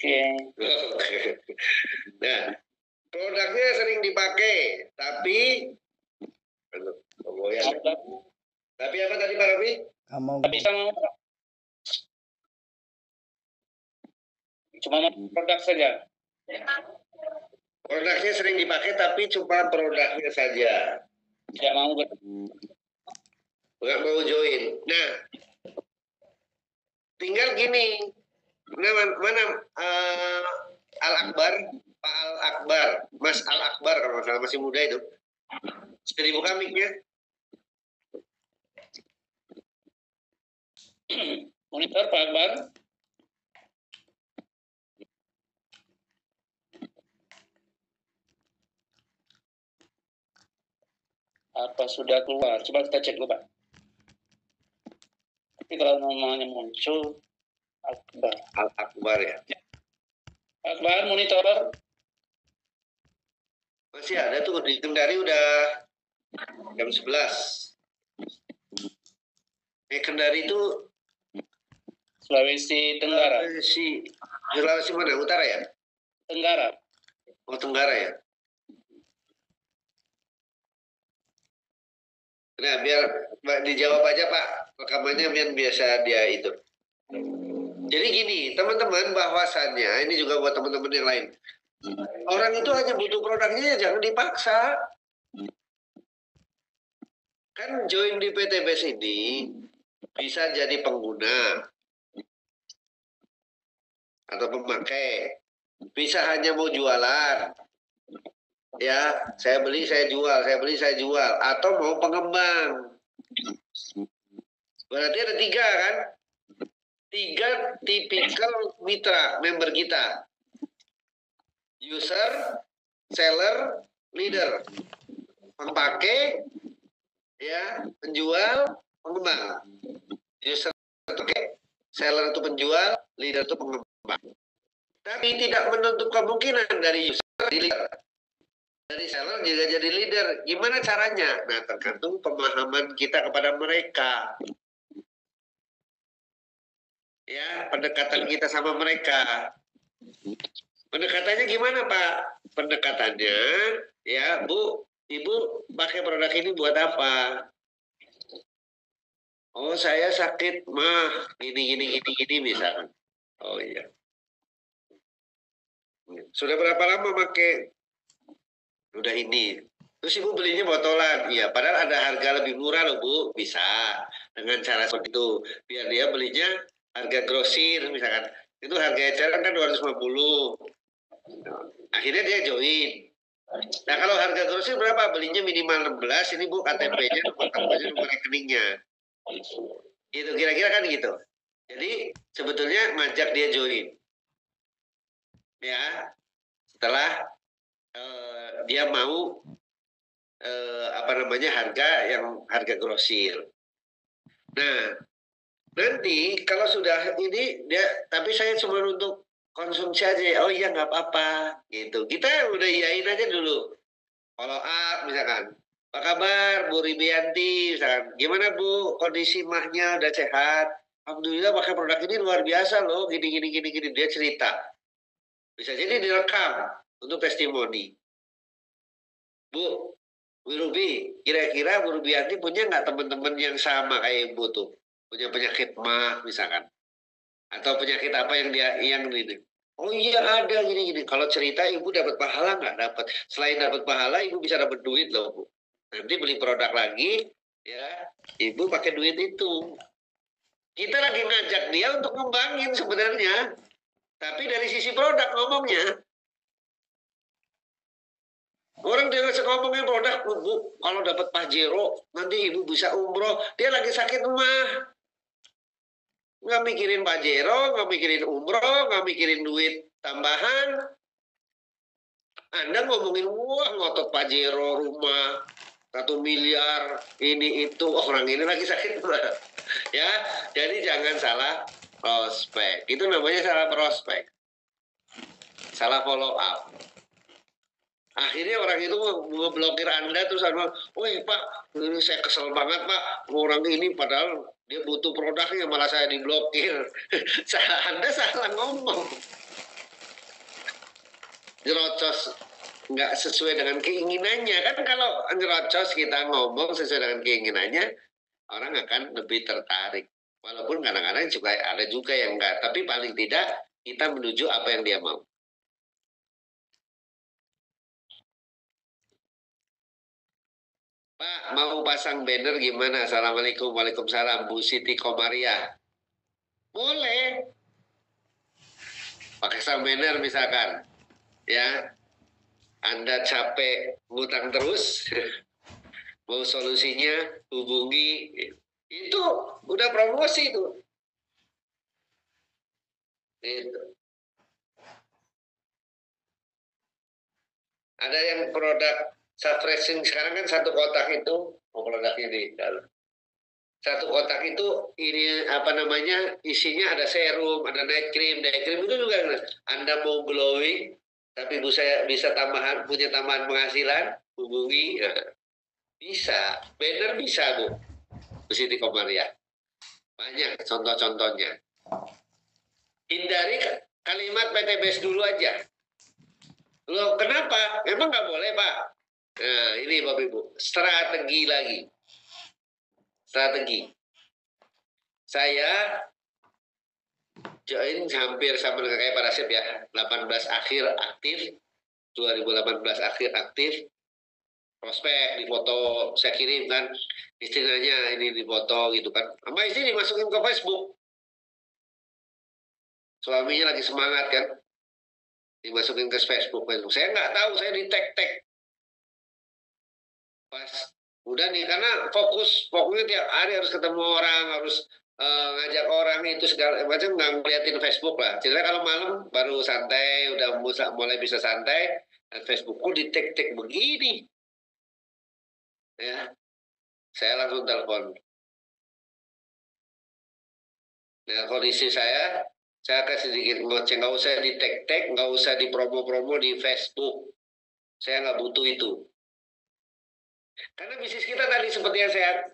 Oke. Nah, produknya sering dipakai, tapi tapi apa tadi Pak Rafi? Bisa mau cuma produk saja. Produknya sering dipakai, tapi cuma produknya saja. Tidak mau Nggak mau join. Nah, tinggal gini. Mana Al Akbar, Pak Al Akbar, Mas Al Akbar kalau nggak salah, masih muda itu. Sudah dibuka mic-nya? Monitor Pak Akbar. Apa sudah keluar? Coba kita cek dulu Pak. Tapi kalau namanya muncul Akbar. Al Akbar ya. Akbar monitor. Masih ada tuh di Kendari udah jam 11. Kendari itu Sulawesi Tenggara. Sulawesi mana? Utara ya? Tenggara. Oh, Tenggara ya. Nah, biar dijawab aja Pak, rekamannya biar biasa dia itu. Jadi gini, teman-teman, bahwasannya ini juga buat teman-teman yang lain. Orang itu hanya butuh produknya, jangan dipaksa. Kan join di PTBS ini bisa jadi pengguna atau pemakai, bisa hanya mau jualan. Ya, saya beli, saya jual, saya beli, saya jual, atau mau pengembang. Berarti ada 3 kan? 3 tipikal mitra member kita. User, seller, leader. Pemakai, ya, penjual, pengembang. User itu seller itu penjual, leader itu pengembang. Tapi tidak menutup kemungkinan dari user di leader. Dari seller juga jadi leader. Gimana caranya? Nah, tergantung pemahaman kita kepada mereka. Ya, pendekatan kita sama mereka. Pendekatannya gimana, Pak? Pendekatannya, ya, Bu, Ibu pakai produk ini buat apa? Oh, saya sakit mah, gini misalkan. Oh iya. Sudah berapa lama pakai? Udah ini. Terus Ibu belinya botolan. Iya, padahal ada harga lebih murah loh, Bu. Bisa. Dengan cara seperti itu. Biar dia belinya harga grosir misalkan. Itu harga eceran kan 250. Akhirnya dia join. Nah, kalau harga grosir berapa? Belinya minimal 16, ini Bu KTP-nya, nomor rekeningnya. Itu kira-kira kan gitu. Jadi sebetulnya ngajak dia join. Ya. Setelah dia mau harga grosir. Nah, nanti kalau sudah ini dia, tapi saya cuma untuk konsumsi aja. Oh iya nggak apa-apa gitu. Kita udah iyain aja dulu. Follow up misalkan. Apa kabar Bu Ribianti misalkan. Gimana Bu kondisi mahnya udah sehat? Alhamdulillah pakai produk ini luar biasa loh. Gini dia cerita. Bisa jadi direkam untuk testimoni. Bu Ruby, kira-kira Bu Rubianti punya nggak teman-teman yang sama kayak Ibu tuh? Punya penyakit mah misalkan. Atau penyakit apa yang ini? Oh iya ada gini. Kalau cerita Ibu dapat pahala nggak? Dapat. Selain dapat pahala, Ibu bisa dapat duit loh Bu. Nanti beli produk lagi, ya Ibu pakai duit itu. Kita lagi ngajak dia untuk ngembangin sebenarnya. Tapi dari sisi produk ngomongnya. Orang dia nggak ngomongin produk, Bu, kalau dapat Pajero, nanti Ibu bisa umroh. Dia lagi sakit mah. Nggak mikirin Pajero, nggak mikirin umroh, nggak mikirin duit tambahan. Anda ngomongin, wah ngotot Pajero, rumah, 1 miliar, ini itu. Orang ini lagi sakit mah. Ya, jadi jangan salah prospek. Itu namanya salah prospek. Salah follow up. Akhirnya orang itu ngeblokir Anda terus Anda, woi Pak, ini saya kesel banget Pak, orang ini padahal dia butuh produknya malah saya diblokir. Anda salah ngomong. nyerocos nggak sesuai dengan keinginannya. Kan kalau nyerocos kita ngomong sesuai dengan keinginannya, orang akan lebih tertarik. Walaupun kadang-kadang juga ada juga yang enggak, tapi paling tidak kita menuju apa yang dia mau. Pak, mau pasang banner gimana? Assalamualaikum, waalaikumsalam, Bu Siti Komaria. Boleh. Pasang banner misalkan, ya. Anda capek ngutang terus, mau solusinya hubungi. Itu udah promosi itu. Itu. Ada yang produk subfreshing sekarang kan satu kotak itu, produk ini. Satu kotak itu ini apa namanya, isinya ada serum, ada night cream itu juga. Anda mau glowing, tapi bisa tambahan, punya tambahan penghasilan, hubungi. Ya. Bisa, banner bisa Bu Siti Komaria. Banyak contoh-contohnya. Hindari kalimat PTBS dulu aja. Loh kenapa? Emang nggak boleh Pak? Nah ini Bapak Ibu, strategi lagi. Strategi. Saya join hampir sama dengan kayak Pak Rasib ya. 18 akhir aktif, 2018 akhir aktif, prospek di foto saya kirim kan, istilahnya ini di foto gitu kan. Sama istri dimasukin ke Facebook. Suaminya lagi semangat kan, dimasukin ke Facebook. Saya nggak tahu, saya di tag. Pas udah nih, karena fokusnya tiap hari harus ketemu orang, harus ngajak orang itu segala macam, nggak ngeliatin Facebook lah. Jadi kalau malam baru santai, udah mulai bisa santai, dan Facebookku di tag begini, ya. Saya langsung telepon. Nah kondisi saya kasih sedikit ngoceh, nggak usah di tag, nggak usah di promo-promo di Facebook. Saya nggak butuh itu. Karena bisnis kita tadi seperti yang saya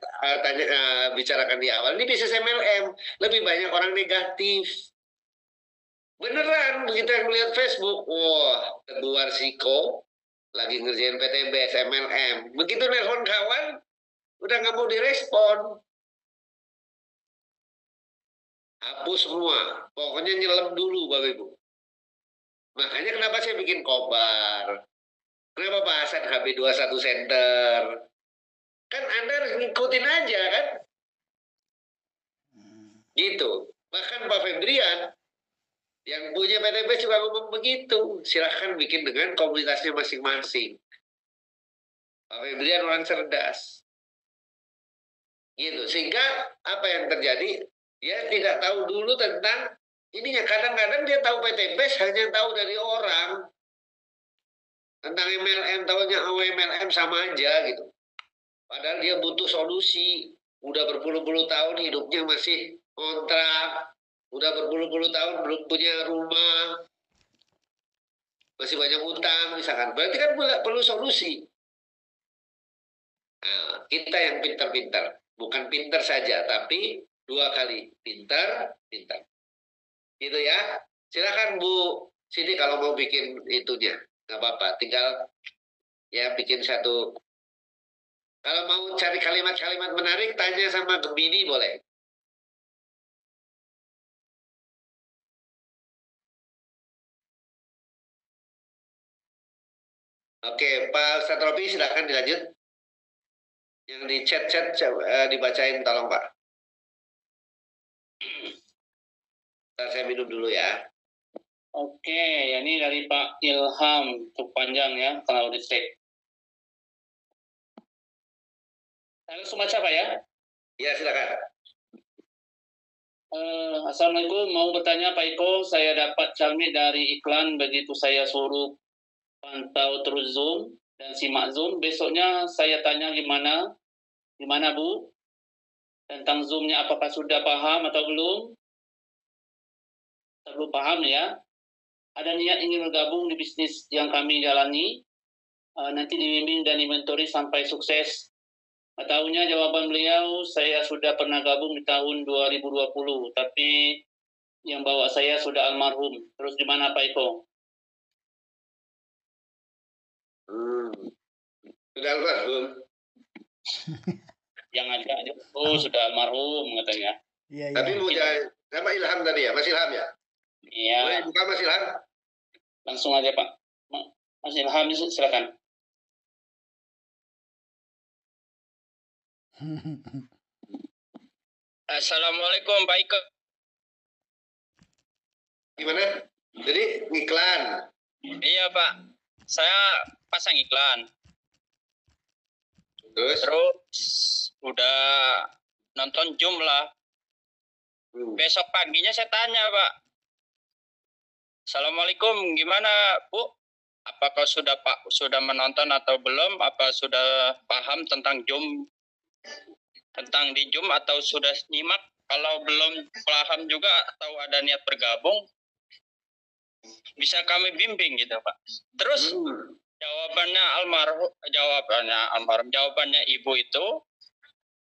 bicarakan di awal, ini bisnis MLM, lebih banyak orang negatif. Beneran, begitu yang melihat Facebook, wah, Teguh Siko lagi ngerjain PTBS MLM. Begitu nelpon kawan, udah nggak mau direspon. Hapus semua, pokoknya nyelam dulu Bapak Ibu. Makanya kenapa saya bikin kobar, kenapa bahasan HB21 Center, kan Anda harus ngikutin aja kan, gitu. Bahkan Pak Febrian yang punya PTB juga ngomong begitu, silahkan bikin dengan komunitasnya masing-masing. Pak Febrian orang cerdas, gitu. Sehingga apa yang terjadi, dia tidak tahu dulu tentang ininya. Kadang-kadang dia tahu PTB hanya tahu dari orang. Tentang MLM, tahunya MLM sama aja gitu. Padahal dia butuh solusi. Udah berpuluh-puluh tahun hidupnya masih kontrak. Udah berpuluh-puluh tahun belum punya rumah. Masih banyak utang misalkan. Berarti kan perlu solusi. Nah, kita yang pintar-pintar. Bukan pintar saja, tapi 2 kali. Pintar. Gitu ya. Silakan Bu Siti kalau mau bikin itunya. Nggak apa-apa. Tinggal ya bikin satu. Kalau mau cari kalimat-kalimat menarik, tanya sama Gemini boleh. Oke, Pak Ustadz Robi silakan dilanjut. Yang di chat-chat dibacain tolong Pak. Ntar saya minum dulu ya. Oke, ini dari Pak Ilham, cukup panjang ya, kalau di cek. Langsung baca Pak ya? Ya silakan. Assalamualaikum, mau bertanya Pak Iko, saya dapat calmi dari iklan, begitu saya suruh pantau terus Zoom dan simak Zoom. Besoknya saya tanya gimana Bu? Tentang Zoom-nya apakah sudah paham atau belum? Belum paham ya. Ada niat ingin bergabung di bisnis yang kami jalani. Nanti dibimbing dan dimentori sampai sukses. Tahunya jawaban beliau, saya sudah pernah gabung di tahun 2020, tapi yang bawa saya sudah almarhum. Terus gimana Pak Iko? Sudah almarhum. Yang ngajak itu sudah almarhum katanya. Iya, Tapi iya. mau jalan sama Ilham tadi ya, Mas Ilham ya? Iya. Boleh buka Mas Ilham? Langsung aja Pak. Mas Ilham silakan. Assalamualaikum Pak Iko. Gimana? Jadi iklan. Iya Pak, saya pasang iklan. Terus? Terus udah nonton Zoom lah. Besok paginya saya tanya Pak. Assalamualaikum, gimana Bu? Apakah sudah menonton atau belum? Apa sudah paham tentang Zoom? Tentang di Zoom atau sudah nyimak? Kalau belum paham juga atau ada niat bergabung, bisa kami bimbing gitu Pak. Terus jawabannya ibu itu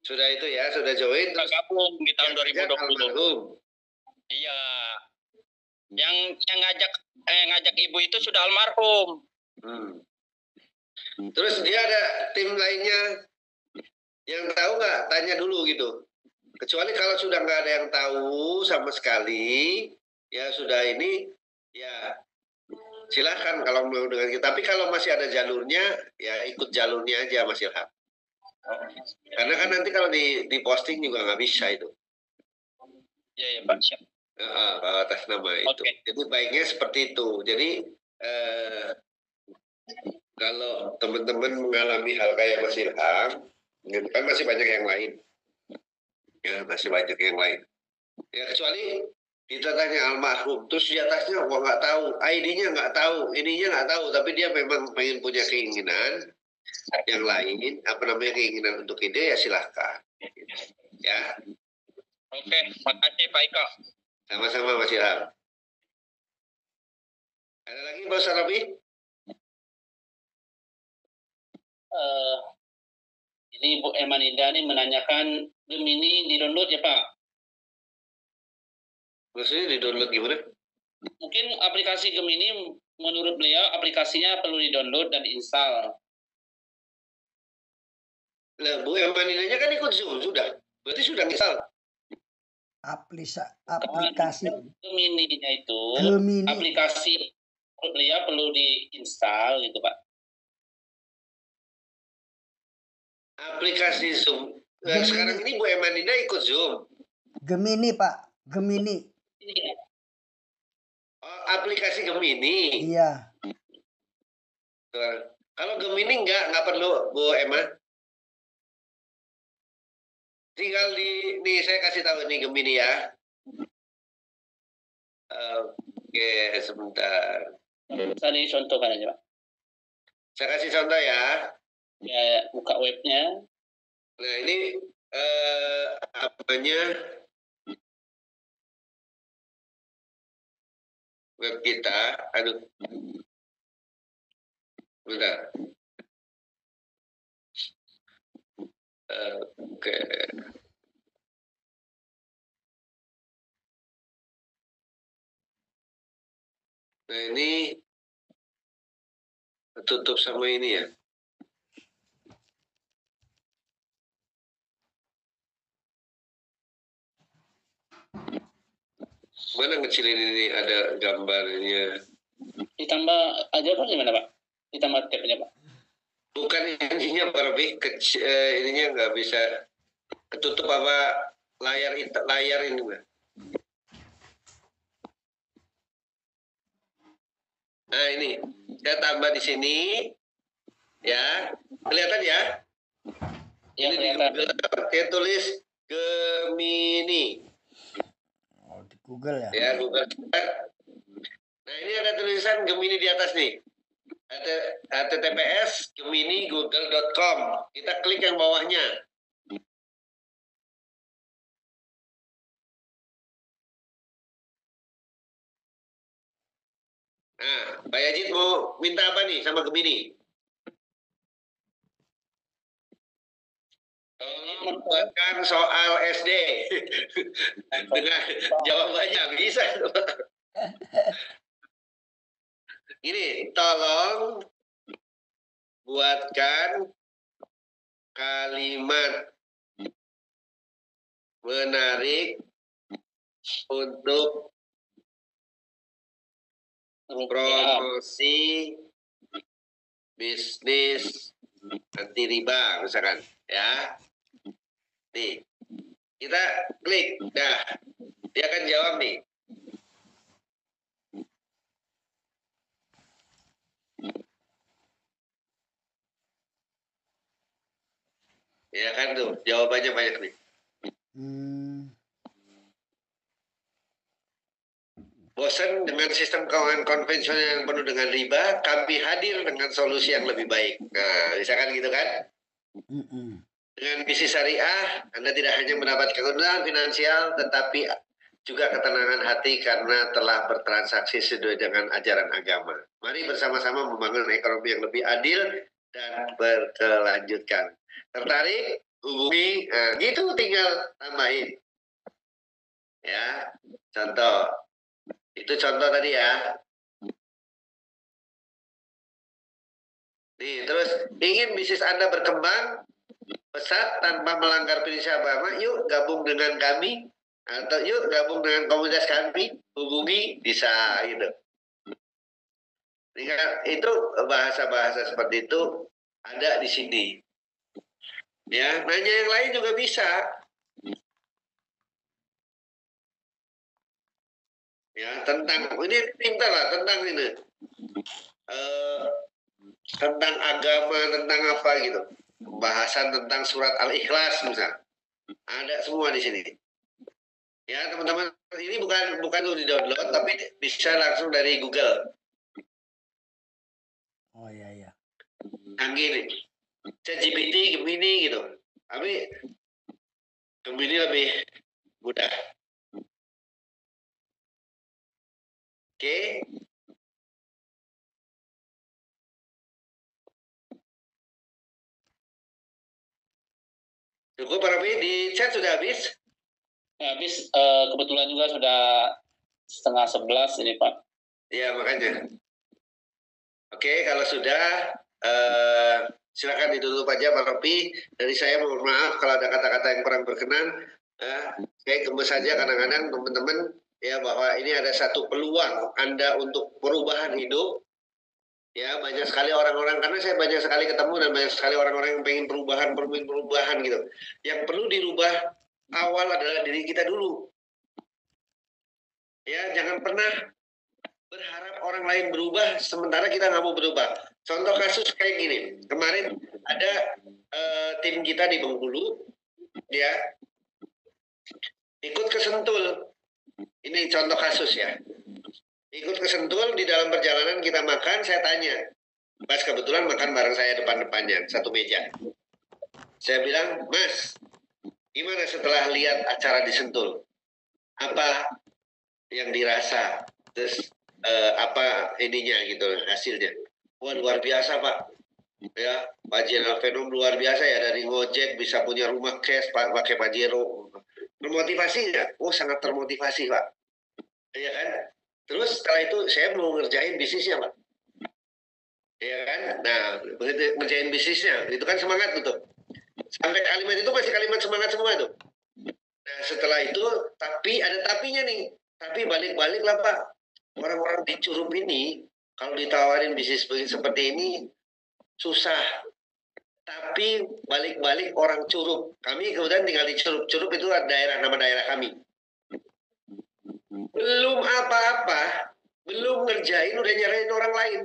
Sudah itu ya, sudah join. sudah gabung di tahun 2020. Almarhum. Iya. Yang ngajak ibu itu sudah almarhum. Terus dia ada tim lainnya yang tahu nggak? Tanya dulu gitu. Kecuali kalau sudah nggak ada yang tahu sama sekali, ya sudah ini, ya silahkan kalau mau dengan kita. Tapi kalau masih ada jalurnya, ya ikut jalurnya aja Mas Ilham. Karena kan nanti kalau di posting juga nggak bisa itu. Iya ya Pak. Siap. Kalau atas nama itu. Oke. Jadi baiknya seperti itu. Jadi kalau teman-teman mengalami hal kayak Mas Ilham, kan masih banyak yang lain. Ya, masih banyak yang lain. Ya, kecuali kita tanya almarhum, terus di atasnya gua nggak tahu, ID-nya nggak tahu, ininya nggak tahu, tapi dia memang pengen punya keinginan yang lain, keinginan untuk ide, ya silahkan. Ya. Oke, makasih Pak Iko. Sama-sama Mas Ilham. Ada lagi Bos Arabi? Ini Bu Emaninda ini menanyakan Gemini di-download ya Pak? Maksudnya di-download gimana? Mungkin aplikasi Gemini menurut beliau aplikasinya perlu di-download dan install. Lah Bu Emanindanya kan ikut Zoom sudah. Berarti sudah install. Aplikasi Gemini-nya itu Gemini. aplikasi menurut beliau perlu di-install gitu Pak. Aplikasi Zoom. Nah, sekarang ini Bu Emaninda ikut Zoom. Gemini Pak, Gemini. Oh, aplikasi Gemini. Iya. Kalau Gemini nggak perlu Bu Emma. Tinggal nih saya kasih tahu nih Gemini ya. Oke, sebentar. Saya contohkan aja Pak. Saya kasih contoh ya. Ya, buka webnya. Nah ini apanya web kita. Aduh, bentar. Oke. Nah ini tutup sama ini ya. Mana ngecilin ini ada gambarnya. Ditambah aja Pak gimana Pak? Ditambah tab aja Pak. Bukan ininya lebih kecil, ininya nggak bisa ketutup apa layar ini Mbak. Nah ini saya tambah di sini ya, kelihatan ya? Ya, Ini di Google saya tulis Gemini. Oh, di Google ya? Ya Google. Nah ini ada tulisan Gemini di atas nih. https gemini-google.com. Kita klik yang bawahnya. Nah, Pak Yajid mau minta apa nih sama Gemini? Buatkan soal SD dengan jawabannya bisa. Ini tolong buatkan kalimat menarik untuk promosi bisnis anti riba misalkan ya. Nih, kita klik. Nah, dia akan jawab nih. Ya kan tuh, jawabannya banyak nih. Bosan dengan sistem keuangan konvensional yang penuh dengan riba, kami hadir dengan solusi yang lebih baik. Nah, misalkan gitu kan. Dengan bisnis syariah, Anda tidak hanya mendapat keuntungan finansial, tetapi juga ketenangan hati karena telah bertransaksi sesuai dengan ajaran agama. Mari bersama-sama membangun ekonomi yang lebih adil dan berkelanjutan. Tertarik? Hubungi. Nah, gitu tinggal tambahin. Ya, contoh. Itu contoh tadi ya. Nih, terus ingin bisnis Anda berkembang pesat tanpa melanggar prinsip agama, yuk gabung dengan kami atau yuk gabung dengan komunitas kami, hubungi bisa gitu. Itu bahasa-bahasa seperti itu ada di sini. Ya, nanya yang lain juga bisa. Ya, tentang ini pintar lah tentang ini. Tentang agama, tentang apa gitu. Pembahasan tentang surat Al-Ikhlas misal. Ada semua di sini. Ya, teman-teman, ini bukan untuk di-download tapi bisa langsung dari Google. Oh iya. Canggih nih. ChatGPT, Gemini gitu. Tapi Gemini lebih mudah. Oke. Cukup Pak Rafi, di chat sudah habis? Ya, habis kebetulan juga sudah 10:30 ini Pak. Ya makanya. Oke, kalau sudah silakan ditutup aja Pak Rafi. Dari saya mohon maaf kalau ada kata-kata yang kurang berkenan. Saya gemes saja kadang-kadang teman-teman ya bahwa ini ada satu peluang Anda untuk perubahan hidup. Ya banyak sekali orang-orang, karena saya banyak sekali ketemu dan banyak sekali orang-orang yang pengen perubahan gitu. Yang perlu dirubah awal adalah diri kita dulu. Ya jangan pernah berharap orang lain berubah sementara kita nggak mau berubah. Contoh kasus kayak gini, kemarin ada tim kita di Bengkulu, ya ikut ke Sentul. Ini contoh kasus ya. Ikut ke Sentul, di dalam perjalanan kita makan, saya tanya. Mas kebetulan makan bareng saya depan-depannya, satu meja. Saya bilang, Mas, gimana setelah lihat acara di Sentul? Apa yang dirasa? Terus apa ininya gitu, hasilnya? Wah luar biasa Pak. Ya, Pak Jenal Venom luar biasa ya, dari ngojek bisa punya rumah cash pakai Pajero. Termotivasi nggak? Oh sangat termotivasi Pak. Iya kan? Terus setelah itu saya mau ngerjain bisnisnya Pak. Iya kan? Nah, begitu ngerjain bisnisnya, itu kan semangat betul. Sampai kalimat itu masih kalimat semangat semua tuh. Nah, setelah itu, tapi ada tapinya nih. Tapi balik-balik lah Pak. Orang-orang di Curup ini, kalau ditawarin bisnis seperti ini, susah. Tapi balik-balik orang Curup. Kami kemudian tinggal di Curup. Curup itu nama daerah kami. Belum apa-apa, belum ngerjain udah nyerahin orang lain.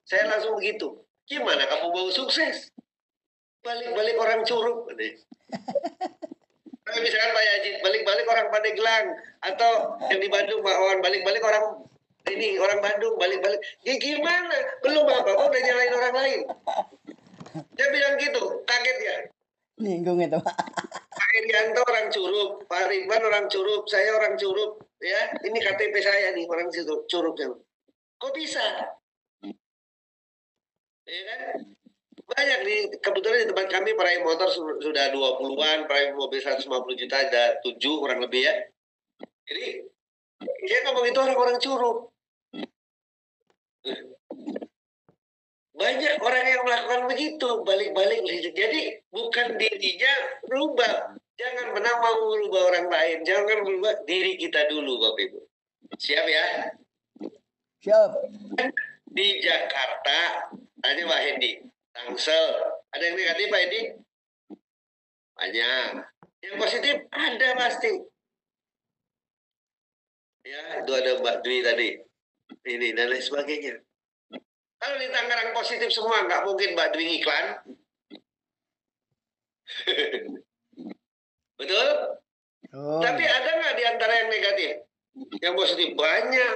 Saya langsung begitu. Gimana kamu mau sukses? Balik-balik orang Curup. Nah, misalkan Pak Yajid, balik-balik orang Pandeglang. Atau yang di Bandung, Pak Wan, balik-balik orang ini, orang Bandung, balik-balik. Ya gimana? Belum apa-apa udah nyalain orang lain. Saya bilang gitu, kaget ya. Nyinggung itu Pak. Pak Irianto orang Curup, Pak Ridwan orang Curup, saya orang Curup. Ya, ini KTP saya nih, orang Curup. Kok bisa? Ya kan? Banyak nih, kebetulan di tempat kami peraih motor sudah 20-an, peraih mobil 150 juta ada 7 kurang lebih ya. Jadi saya ngomong itu orang-orang Curup. banyak orang yang melakukan begitu, balik-balik. Jadi bukan dirinya berubah. Jangan pernah mau merubah orang lain. Jangan merubah diri kita dulu, Bapak Ibu. Siap ya? Siap. Di Jakarta, tanya Pak Hendi. Tangsel, ada yang negatif Pak Hendi? Banyak. Yang positif ada pasti. Ya, itu ada Mbak Dwi tadi. Ini dan lain sebagainya. Kalau di Tangerang positif semua, nggak mungkin Mbak Dwi iklan. Betul? Oh. Tapi ada nggak di antara yang negatif? Yang positif banyak.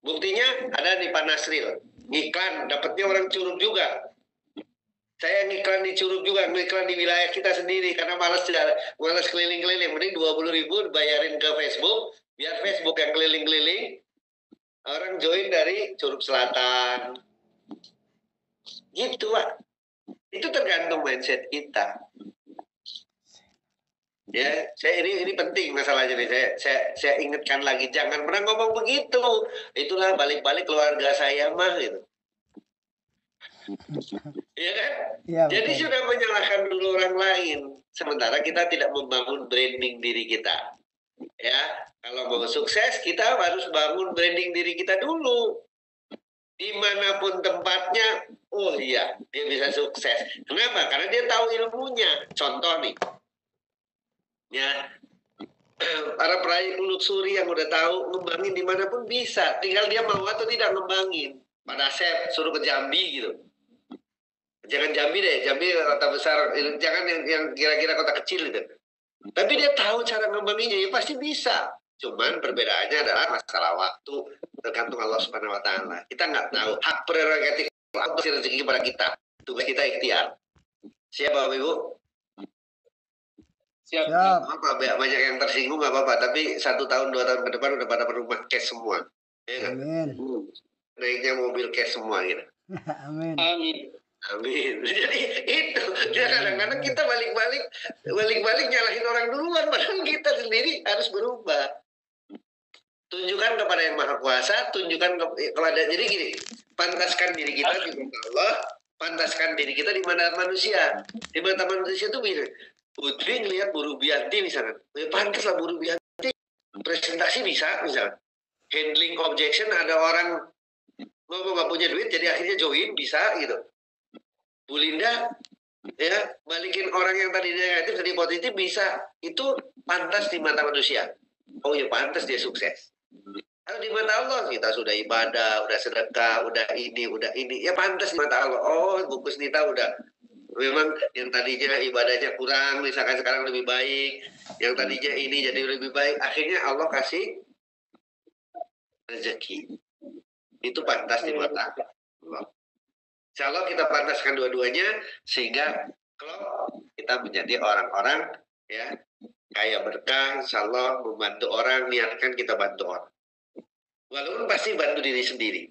Buktinya ada di Pak Nasril. Iklan, dapatnya orang Curug juga. Saya ngiklan di Curug juga, ngiklan di wilayah kita sendiri. Karena malas keliling-keliling. Mending 20.000 bayarin ke Facebook. Biar Facebook yang keliling-keliling. Orang join dari Curug Selatan. Gitu, Pak. Itu tergantung mindset kita. Ya, ini penting masalahnya nih. Saya ingatkan lagi, jangan pernah ngomong begitu. Itulah balik-balik keluarga saya mah gitu. Iya kan? Iya, Jadi betul. sudah menyalahkan dulu orang lain, sementara kita tidak membangun branding diri kita. Ya, kalau mau sukses kita harus bangun branding diri kita dulu. Dimanapun tempatnya, oh iya, dia bisa sukses. Kenapa? Karena dia tahu ilmunya. Contoh nih. Ya, para peraih luxury yang udah tahu ngembangin dimanapun bisa, tinggal dia mau atau tidak ngembangin. Pada Asep suruh ke Jambi gitu, jangan Jambi deh, Jambi kota besar, jangan yang kira-kira kota kecil gitu. Tapi dia tahu cara ngembanginnya, ya pasti bisa. Cuman perbedaannya adalah masalah waktu, tergantung Allah Subhanahu Wa Taala. Kita nggak tahu, hak prerogatif Allah rezeki kepada kita, tugas kita ikhtiar. Siap Bapak Ibu? Siap. Siap. Apa banyak yang tersinggung nggak apa-apa, tapi 1 tahun 2 tahun ke depan udah pada rumah cash semua, ya kan? Amin. Naiknya mobil cash semua gitu. Amin. Amin. Amin. Jadi itu ya, kadang-kadang kita balik-balik nyalahin orang duluan, padahal kita sendiri harus berubah. Tunjukkan kepada yang Maha Kuasa, tunjukkan kepada, jadi gini, pantaskan diri kita di mata Allah, pantaskan diri kita di mata manusia. Di mata manusia itu begini. Putri ngelihat Bu Rubianti misalkan, ya pantas lah Bu Rubianti presentasi bisa misalkan. Handling objection, ada orang ngomong nggak punya duit jadi akhirnya join bisa gitu. Bu Linda ya balikin orang yang tadi negatif jadi positif bisa, itu pantas di mata manusia. Oh ya pantas dia sukses. Kalau di mata Allah kita sudah ibadah, udah sedekah, udah ini, ya pantas di mata Allah. Oh Bu Kusnita udah memang yang tadinya ibadahnya kurang, misalkan sekarang lebih baik, yang tadinya ini jadi lebih baik, akhirnya Allah kasih rezeki. Itu pantas di mata Allah. Insya Allah kita pantaskan dua-duanya sehingga kalau kita menjadi orang-orang ya kaya berkah, insya Allah membantu orang, niatkan kita bantu orang. Walaupun pasti bantu diri sendiri.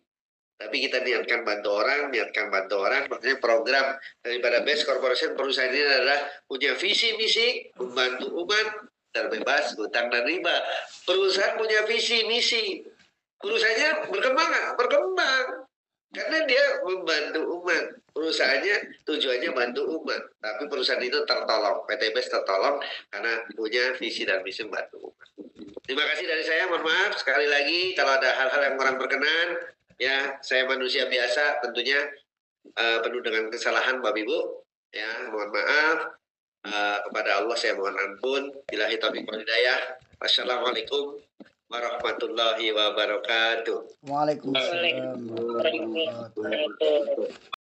Tapi kita niatkan bantu orang, makanya program daripada Best Corporation perusahaan ini adalah punya visi misi membantu umat terbebas hutang dan riba. Perusahaan punya visi misi, perusahaannya berkembang nggak? Berkembang, karena dia membantu umat. Perusahaannya tujuannya bantu umat, tapi perusahaan itu tertolong, PT Best tertolong karena punya visi dan misi membantu umat. Terima kasih dari saya, mohon maaf sekali lagi kalau ada hal-hal yang kurang berkenan. Ya, saya manusia biasa, tentunya penuh dengan kesalahan, Bapak Ibu. Ya, mohon maaf. Kepada Allah saya mohon ampun. Billahi taufiq wal hidayah. Wassalamualaikum warahmatullahi wabarakatuh. Waalaikumsalam warahmatullahi wabarakatuh.